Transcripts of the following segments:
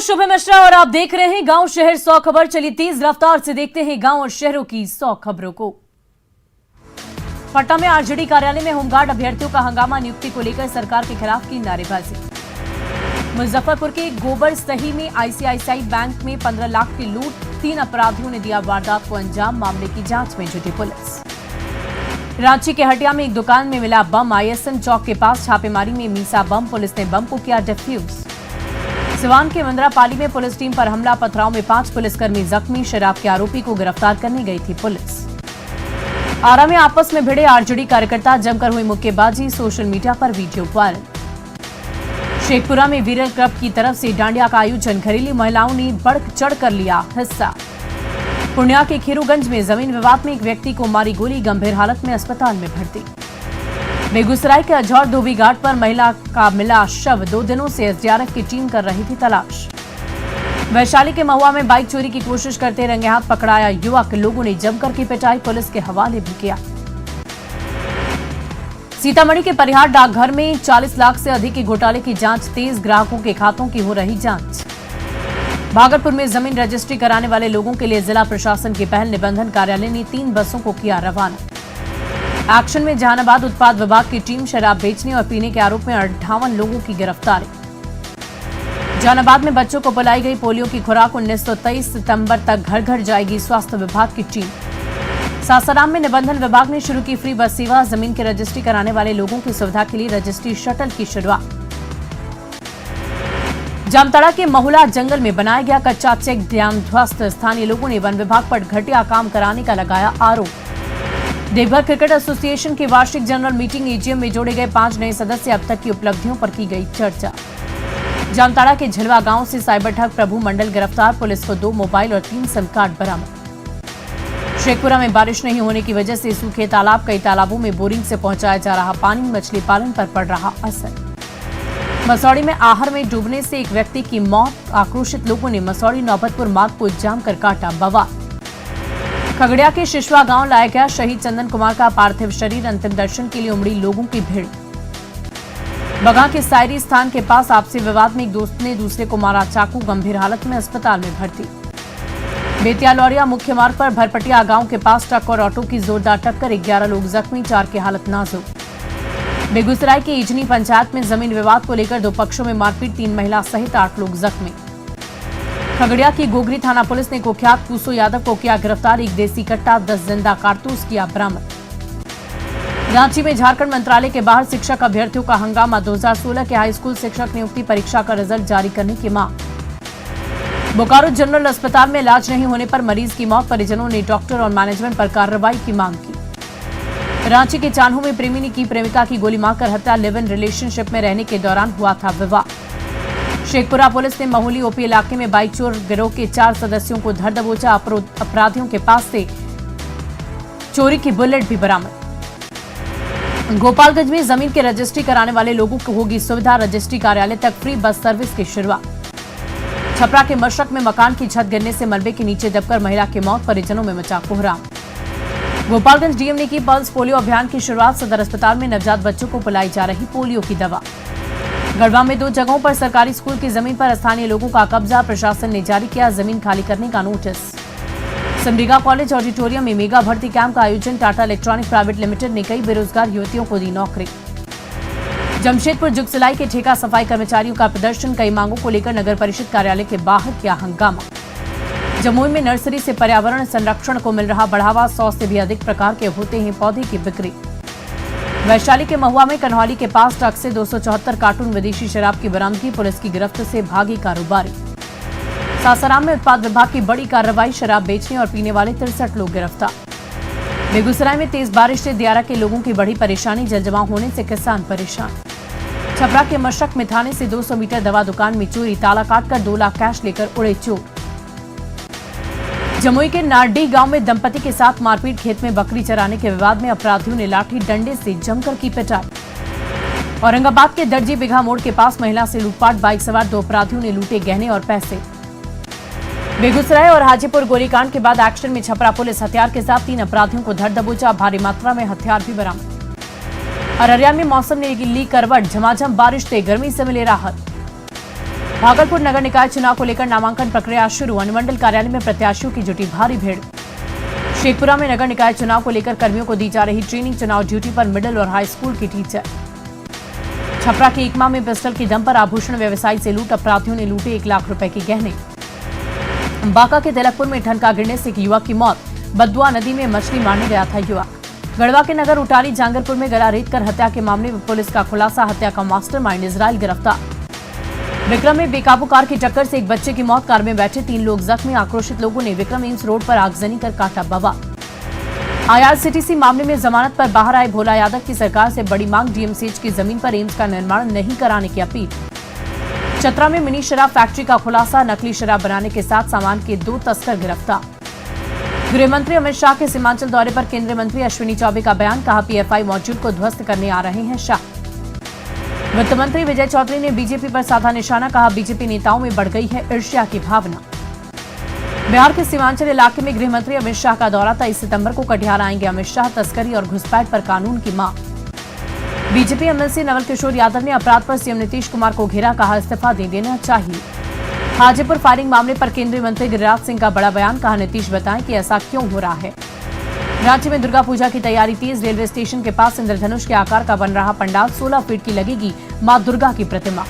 शुभ मिश्रा और आप देख रहे हैं गांव शहर 100 खबर। चली तेज रफ्तार से देखते हैं गांव और शहरों की 100 खबरों को। पटना में आरजेडी कार्यालय में होमगार्ड अभ्यर्थियों का हंगामा, नियुक्ति को लेकर सरकार के खिलाफ की नारेबाजी। मुजफ्फरपुर के गोबर सही में आईसीआईसीआई बैंक में 15 लाख की लूट, 3 अपराधियों ने दिया वारदात को अंजाम, मामले की जांच में जुटी पुलिस। रांची के हटिया में एक दुकान में मिला बम, आईएसएम चौक के पास छापेमारी में मीसा बम, पुलिस ने बम को किया डिफ्यूज। सिवान के मंदरापाली में पुलिस टीम पर हमला, पथराव में 5 पुलिसकर्मी जख्मी, शराब के आरोपी को गिरफ्तार करने गई थी पुलिस। आरा में आपस में भिड़े आरजेडी कार्यकर्ता, जमकर हुई मुक्केबाजी, सोशल मीडिया पर वीडियो वायरल। शेखपुरा में वीरल क्लब की तरफ से डांडिया का आयोजन, घरेलू महिलाओं ने बढ़ चढ़ कर लिया हिस्सा। पूर्णिया के खीरूगंज में जमीन विवाद में एक व्यक्ति को मारी गोली, गंभीर हालत में अस्पताल में भर्ती। बेगूसराय के अजौर धोबी घाट पर महिला का मिला शव, 2 दिनों से एसडीआरएफ की टीम कर रही थी तलाश। वैशाली के महुआ में बाइक चोरी की कोशिश करते रंगे हाथ पकड़ाया युवक, लोगों ने जमकर की पिटाई, पुलिस के हवाले भी किया। सीतामढ़ी के परिहार डाकघर में 40 लाख से अधिक के घोटाले की जांच तेज, ग्राहकों के खातों की हो रही जांच। भागलपुर में जमीन रजिस्ट्री कराने वाले लोगों के लिए जिला प्रशासन की पहल, निबंधन कार्यालय ने 3 बसों को किया रवाना। एक्शन में जहानाबाद उत्पाद विभाग की टीम, शराब बेचने और पीने के आरोप में 58 लोगों की गिरफ्तारी। जहानाबाद में बच्चों को पिलाई गई पोलियो की खुराक, 1923 सितंबर तक घर घर जाएगी स्वास्थ्य विभाग की टीम। सासाराम में निबंधन विभाग ने शुरू की फ्री बस सेवा, जमीन की रजिस्ट्री कराने वाले लोगों की सुविधा के लिए रजिस्ट्री शटल की शुरुआत। जामताड़ा के महुला जंगल में बनाया गया कच्चा चेक डैम ध्वस्त, स्थानीय लोगों ने वन विभाग पर घटिया काम कराने का लगाया आरोप। देवघर क्रिकेट एसोसिएशन की वार्षिक जनरल मीटिंग, एजीएम में जोड़े गए 5 नए सदस्य, अब तक की उपलब्धियों पर की गई चर्चा। जामताड़ा के झलवा गांव से साइबर ठग प्रभु मंडल गिरफ्तार, पुलिस को 2 मोबाइल और 3 सिम कार्ड बरामद। शेखपुरा में बारिश नहीं होने की वजह से सूखे तालाब, कई तालाबों में बोरिंग से पहुंचाया जा रहा पानी, मछली पालन पर पड़ रहा असर। मसौड़ी में आहर में डूबने से एक व्यक्ति की मौत, आक्रोशित लोगों ने मसौड़ी नौबतपुर मार्ग को जाम कर काटा बवाल। खगड़िया के शिशवा गांव लाया गया शहीद चंदन कुमार का पार्थिव शरीर, अंतिम दर्शन के लिए उमड़ी लोगों की भीड़। बगा के सायरी स्थान के पास आपसी विवाद में एक दोस्त ने दूसरे को मारा चाकू, गंभीर हालत में अस्पताल में भर्ती। बेतिया लौरिया मुख्य मार्ग पर भरपटिया गांव के पास ट्रक और ऑटो की जोरदार टक्कर, 11 लोग जख्मी, 4 की हालत नाजुक। बेगूसराय की इजनी पंचायत में जमीन विवाद को लेकर 2 पक्षों में मारपीट, 3 महिला सहित 8 लोग जख्मी। खगड़िया की गोगरी थाना पुलिस ने कुख्यात कुसो यादव को किया गिरफ्तार, 1 देसी कट्टा, 10 जिंदा कारतूस किया बरामद। रांची में झारखंड मंत्रालय के बाहर शिक्षक अभ्यर्थियों का हंगामा, 2016 के हाईस्कूल शिक्षक नियुक्ति परीक्षा का रिजल्ट जारी करने की मांग। बोकारो जनरल अस्पताल में इलाज नहीं होने पर मरीज की मौत, परिजनों ने डॉक्टर और मैनेजमेंट पर कार्रवाई की मांग की। रांची के चान्हो में प्रेमी ने की प्रेमिका की गोली मारकर हत्या, लिव इन रिलेशनशिप में रहने के दौरान हुआ था विवाह। शेखपुरा पुलिस ने महुली ओपी इलाके में बाइक चोर गिरोह के 4 सदस्यों को धर दबोचा, अपराधियों के पास से चोरी की बुलेट भी बरामद। गोपालगंज में जमीन की रजिस्ट्री कराने वाले लोगों को होगी सुविधा, रजिस्ट्री कार्यालय तक फ्री बस सर्विस की शुरुआत। छपरा के मशरक में मकान की छत गिरने से मलबे के नीचे दबकर महिला की मौत, परिजनों में मचा कोहराम। गोपालगंज डीएम ने की पल्स पोलियो अभियान की शुरुआत, सदर अस्पताल में नवजात बच्चों को पिलाई जा रही पोलियो की दवा। गढ़वा में 2 जगहों पर सरकारी स्कूल की जमीन पर स्थानीय लोगों का कब्जा, प्रशासन ने जारी किया जमीन खाली करने का नोटिस। सिमडेगा कॉलेज ऑडिटोरियम में मेगा भर्ती कैंप का आयोजन, टाटा इलेक्ट्रॉनिक प्राइवेट लिमिटेड ने कई बेरोजगार युवतियों को दी नौकरी। जमशेदपुर जुगसिलाई के ठेका सफाई कर्मचारियों का प्रदर्शन, कई मांगों को लेकर नगर परिषद कार्यालय के बाहर किया हंगामा। जमुई में नर्सरी से पर्यावरण संरक्षण को मिल रहा बढ़ावा, 100 से भी अधिक प्रकार के होते हैं पौधे की बिक्री। वैशाली के महुआ में कन्हौली के पास ट्रक से 274 कार्टून विदेशी शराब की बरामदगी, पुलिस की गिरफ्त से भागी कारोबारी। सासाराम में उत्पाद विभाग की बड़ी कार्रवाई, शराब बेचने और पीने वाले 63 लोग गिरफ्तार। बेगूसराय में तेज बारिश से दियारा के लोगों की बड़ी परेशानी, जलजमाव होने से किसान परेशान। छपरा के मशरक में थाने से 200 मीटर दवा दुकान में चोरी, ताला काटकर 2 लाख कैश लेकर उड़े चोर। जमुई के नारडी गांव में दंपति के साथ मारपीट, खेत में बकरी चराने के विवाद में अपराधियों ने लाठी डंडे से जमकर की पिटाई। औरंगाबाद के दर्जी बिघा मोड़ के पास महिला से लूटपाट, बाइक सवार 2 अपराधियों ने लूटे गहने और पैसे। बेगूसराय और हाजीपुर गोलीकांड के बाद एक्शन में छपरा पुलिस, हथियार के साथ 3 अपराधियों को धर दबोचा, भारी मात्रा में हथियार भी बरामद। अररिया में मौसम ने ली करवट, झमाझम बारिश से गर्मी से मिले राहत। भागलपुर नगर निकाय चुनाव को लेकर नामांकन प्रक्रिया शुरू। अनुमंडल कार्यालय में प्रत्याशियों की जुटी भारी भीड़। शेखपुरा में नगर निकाय चुनाव को लेकर कर्मियों को दी जा रही ट्रेनिंग। चुनाव ड्यूटी पर मिडिल और हाई स्कूल की टीचर। छपरा के इकमा में पिस्टल की दम पर आभूषण व्यवसायी से लूट। अपराधियों ने लूटे 1 लाख रुपए के गहने। बांका के तिलकपुर में ठनका गिरने से एक युवक की मौत। बदुआ नदी में मछली मारने गया था युवक। गढ़वा के नगर उटारी जांगरपुर में गला रेत कर हत्या के मामले में पुलिस का खुलासा। हत्या का मास्टरमाइंड इजराइल गिरफ्तार। विक्रम में बेकाबू कार की टक्कर से एक बच्चे की मौत। कार में बैठे 3 लोग जख्मी। आक्रोशित लोगों ने विक्रम एम्स रोड पर आगजनी कर काटा बवाल। IRCTC मामले में जमानत पर बाहर आए भोला यादव की सरकार से बड़ी मांग। DMCH की जमीन पर एम्स का निर्माण नहीं कराने की अपील। चतरा में मिनी शराब फैक्ट्री का खुलासा। नकली शराब बनाने के साथ सामान के 2 तस्कर गिरफ्तार। गृह मंत्री अमित शाह के सीमांचल दौरे पर केंद्रीय मंत्री अश्विनी चौबे का बयान। कहा PFI मॉड्यूल को ध्वस्त करने आ रहे हैं शाह। वित्त मंत्री विजय चौधरी ने बीजेपी पर साधा निशाना। कहा बीजेपी नेताओं में बढ़ गई है ईर्ष्या की भावना। बिहार के सीमांचल इलाके में गृह मंत्री अमित शाह का दौरा। 23 सितंबर को कटिहार आएंगे अमित शाह। तस्करी और घुसपैठ पर कानून की मांग। बीजेपी MLC नवल किशोर यादव ने अपराध पर सीएम नीतीश कुमार को घेरा। कहा इस्तीफा दे देना चाहिए। हाजीपुर फायरिंग मामले पर केंद्रीय मंत्री गिरिराज सिंह का बड़ा बयान। कहा नीतीश बताएं कि ऐसा क्यों हो रहा है। रांची में दुर्गा पूजा की तैयारी तेज। रेलवे स्टेशन के पास इंद्रधनुष के आकार का बन रहा पंडाल। 16 फीट की लगेगी मां दुर्गा की प्रतिमा।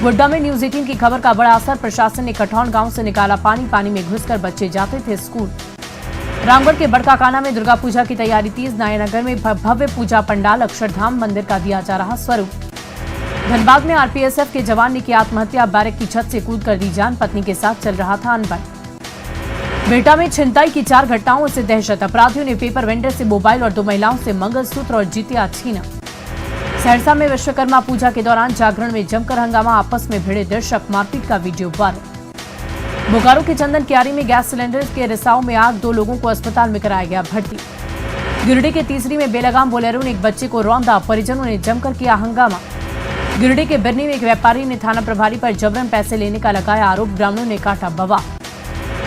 गोड्डा में न्यूज 18 की खबर का बड़ा असर। प्रशासन ने कठौन गांव से निकाला पानी। पानी में घुसकर बच्चे जाते थे स्कूल। रामगढ़ के बड़काकाना में दुर्गा पूजा की तैयारी तेज। नायनगर में भव्य पूजा पंडाल। अक्षरधाम मंदिर का दिया जा रहा स्वरूप। धनबाद में RPSF के जवान ने की आत्महत्या। बैरक की छत से कूद कर दी जान। पत्नी के साथ चल रहा था अनबन। बेटा में छिनताई की 4 घटनाओं से दहशत। अपराधियों ने पेपर वेंडर से मोबाइल और 2 महिलाओं से मंगलसूत्र और जितिया छीना। सहरसा में विश्वकर्मा पूजा के दौरान जागरण में जमकर हंगामा। आपस में भिड़े दर्शक। मारपीट का वीडियो वायरल। बोकारो के चंदन क्यारी में गैस सिलेंडर के रिसाव में आग। 2 लोगों को अस्पताल में कराया गया भर्ती। गिरिडीह के तीसरी में बेलगाम बोलेरो ने एक बच्चे को रौंदा। परिजनों ने जमकर किया हंगामा। गिरिडीह के बिरनी में एक व्यापारी ने थाना प्रभारी पर जबरन पैसे लेने का लगाया आरोप। ग्रामीणों ने काटा बवाल।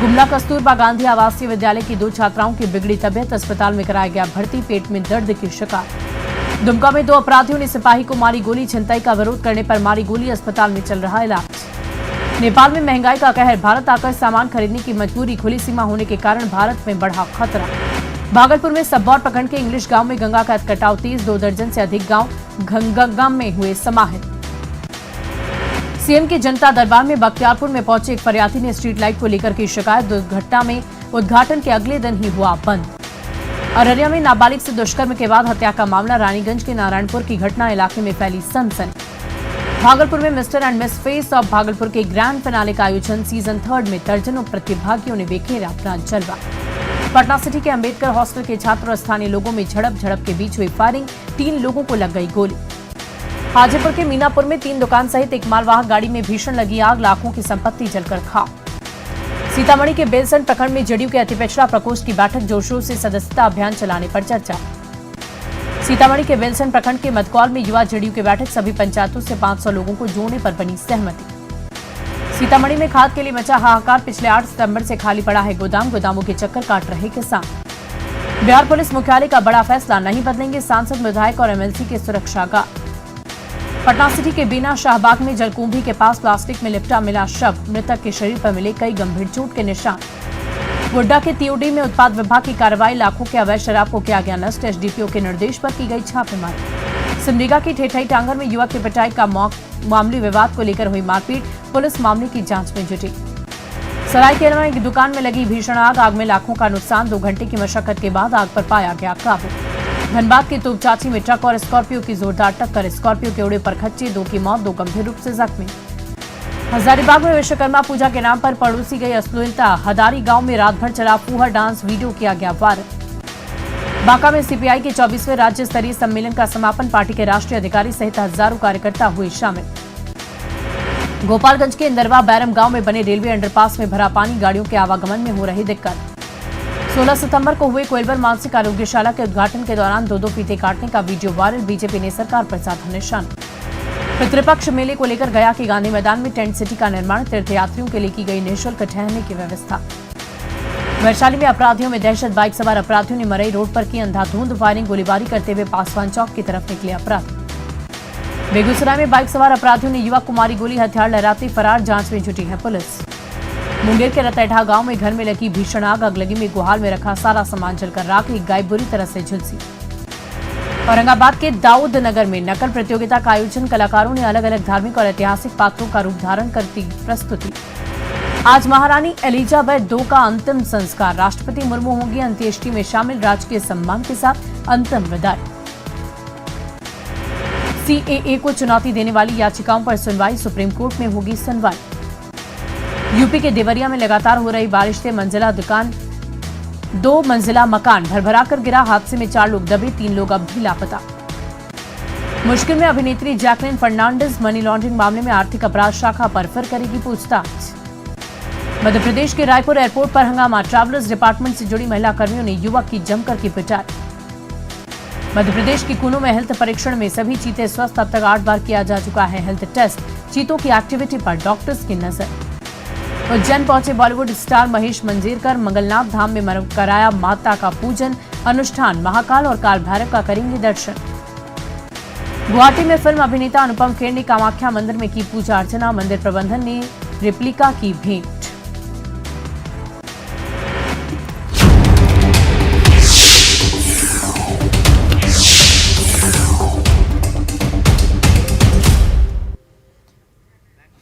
गुमला कस्तूरबा गांधी आवासीय विद्यालय की 2 छात्राओं की बिगड़ी तबियत। अस्पताल में कराया गया भर्ती। पेट में दर्द की शिकायत। दुमका में 2 अपराधियों ने सिपाही को मारी गोली। छिनताई का विरोध करने पर मारी गोली। अस्पताल में चल रहा इलाज। नेपाल में महंगाई का कहर। भारत आकर सामान खरीदने की मजबूरी। खुली सीमा होने के कारण भारत में बढ़ा खतरा। भागलपुर में सबौर प्रखंड के इंग्लिश गांव में गंगा का कटाव तेज। 2 दर्जन से अधिक गांव गंगा में हुए समाहित। सीएम के जनता दरबार में बख्तियारपुर में पहुंचे एक फरियादी ने स्ट्रीट लाइट को लेकर की शिकायत। दुर्घटना में उद्घाटन के अगले दिन ही हुआ बंद। अररिया में नाबालिग से दुष्कर्म के बाद हत्या का मामला। रानीगंज के नारायणपुर की घटना। इलाके में फैली सनसनी। भागलपुर में mister and miss face of Bhagalpur के ग्रैंड फिनाले का आयोजन। सीजन 3 में दर्जनों प्रतिभागियों ने बिखेरा अपना जलवा। पटना सिटी के अंबेडकर हॉस्टल के छात्र और स्थानीय लोगों में झड़प के बीच हुई फायरिंग। 3 लोगों को लग गई गोली। हाजीपुर के मीनापुर में 3 दुकान सहित एक मालवाहक गाड़ी में भीषण लगी आग। लाखों की संपत्ति जलकर खाक। सीतामढ़ी के बेलसंड प्रखंड में जदयू के अति पिछड़ा प्रकोष्ठ की बैठक। जोर-शोर से सदस्यता अभियान चलाने पर चर्चा। सीतामढ़ी के बेलसंड प्रखंड के मदकौल में युवा जदयू की बैठक। सभी पंचायतों से 500 लोगों को जोड़ने पर बनी सहमति। सीतामढ़ी में खाद के लिए मचा हाहाकार। पिछले 8 सितंबर से खाली पड़ा है गोदाम। गोदामों के चक्कर काट रहे किसान। बिहार पुलिस मुख्यालय का बड़ा फैसला। नहीं बदलेंगे सांसद, विधायक और MLC के सुरक्षा गार्ड। पटना सिटी के बीना शाहबाग में जलकुंभी के पास प्लास्टिक में लिपटा मिला शव। मृतक के शरीर पर मिले कई गंभीर चोट के निशान। गोड्डा के TOD में उत्पाद विभाग की कार्रवाई। लाखों के अवैध शराब को किया गया नष्ट। SDPO के निर्देश पर की गई छापेमारी। सिमडेगा की ठेठई टांगर में युवक की पिटाई का मामूली विवाद को लेकर हुई मारपीट। पुलिस मामले की जांच में जुटी। सरायकेला में एक दुकान में लगी भीषण आग। आग में लाखों का नुकसान। 2 घंटे की मशक्कत के बाद आग पर पाया गया काबू। धनबाद की तोपचाची में ट्रक और स्कॉर्पियो की जोरदार टक्कर। स्कॉर्पियो के उड़े पर खच्चे। 2 की मौत, 2 गंभीर रूप से जख्मी। हजारीबाग में विश्वकर्मा पूजा के नाम पर पड़ोसी गई अश्लीलता। हदारी गांव में रात भर चला फूहड़ डांस। वीडियो किया गया वायरल। बांका में CPI के 24वें राज्य स्तरीय सम्मेलन का समापन। पार्टी के राष्ट्रीय अधिकारी सहित हजारों कार्यकर्ता हुए शामिल। गोपालगंज के इंदरवा बैरम गांव में बने रेलवे अंडरपास में भरा पानी। गाड़ियों के आवागमन में हो रही दिक्कत। 16 सितंबर को हुए कोइलवर मानसिक आरोग्यशाला के उद्घाटन के दौरान 2 फीते काटने का वीडियो वायरल। बीजेपी ने सरकार पर साधा निशाना। पितृपक्ष मेले को लेकर गया कि गांधी मैदान में टेंट सिटी का निर्माण। तीर्थयात्रियों के लिए की गई निःशुल्क ठहरने की व्यवस्था। वैशाली में अपराधियों में दहशत। बाइक सवार अपराधियों ने मरई रोड पर की अंधाधुंध फायरिंग। गोलीबारी करते हुए पासवान चौक की तरफ निकले अपराधी। बेगूसराय में बाइक सवार अपराधियों ने युवक को मारी गोली, हथियार लहराते फरार, जांच में जुटी है पुलिस। मुंगेर के रतैठा गांव में घर में लगी भीषण आग, अगलगी में गुहाल में रखा सारा सामान जलकर राख, एक गाय बुरी तरह से झुलसी। औरंगाबाद के दाऊद नगर में नकल प्रतियोगिता का आयोजन, कलाकारों ने अलग अलग धार्मिक और ऐतिहासिक पात्रों का रूप धारण करती प्रस्तुति। आज महारानी एलिजाबेथ II का अंतिम संस्कार, राष्ट्रपति मुर्मू होंगी अंत्येष्टि में शामिल, राजकीय सम्मान के साथ अंतिम विदाई। CAA को चुनौती देने वाली याचिकाओं पर सुनवाई, सुप्रीम कोर्ट में होगी सुनवाई। यूपी के देवरिया में लगातार हो रही बारिश से दो मंजिला मकान भरभराकर गिरा, हादसे में 4 लोग दबे, 3 लोग अब भी लापता। मुश्किल में अभिनेत्री जैकलिन फर्नांडिस, मनी लॉन्ड्रिंग मामले में आर्थिक अपराध शाखा पर फिर करेगी पूछताछ। मध्य प्रदेश के रायपुर एयरपोर्ट पर हंगामा, ट्रैवलर्स डिपार्टमेंट से जुड़ी महिला कर्मियों ने युवक की जमकर की पिटाई। मध्य प्रदेश के कुनू में हेल्थ परीक्षण में सभी चीते स्वस्थ, अब तक 8 बार किया जा चुका है हेल्थ टेस्ट, चीतों की एक्टिविटी पर डॉक्टर्स की नजर। उज्जैन पहुंचे बॉलीवुड स्टार महेश मंजेरकर, मंगलनाथ धाम में कराया माता का पूजन अनुष्ठान, महाकाल और काल भैरव का करेंगे दर्शन। गुवाहाटी में फिल्म अभिनेता अनुपम खेर ने कामाख्या मंदिर में की पूजा अर्चना, मंदिर प्रबंधन ने रेप्लिका की भेंट।